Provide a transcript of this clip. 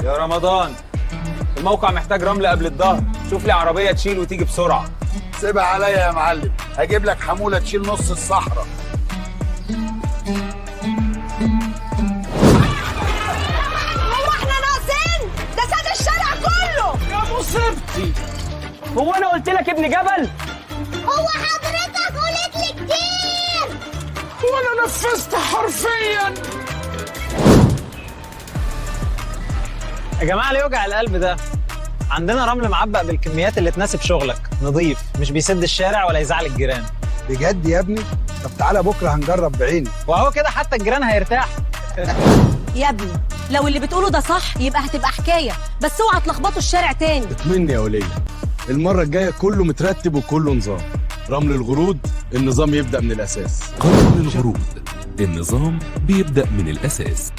يا رمضان، الموقع محتاج رمل قبل الظهر، شوف لي عربية تشيل وتيجي بسرعة. سيبها عليا يا معلم، هجيب لك حمولة تشيل نص الصحراء. هو احنا ناقصين؟ ده ساد الشارع كله. يا مصيبتي، هو انا قلت لك ابن جبل؟ هو حضرتك قلت لي كتير وانا نفذت حرفيا. يا جماعه ليه وجع القلب ده؟ عندنا رمل معبأ بالكميات اللي تناسب شغلك، نظيف مش بيسد الشارع ولا يزعل الجيران. بجد يا ابني؟ طب تعالى بكره هنجرب بعيني. وهو كده حتى الجيران هيرتاح. يا ابني لو اللي بتقوله ده صح يبقى هتبقى حكايه، بس اوعى تلخبطوا الشارع تاني. اطمني يا وليه، المرة الجاية كله مترتب وكله نظام. رمل الغرود النظام يبدأ من الأساس. قانون الغرود، النظام بيبدأ من الأساس.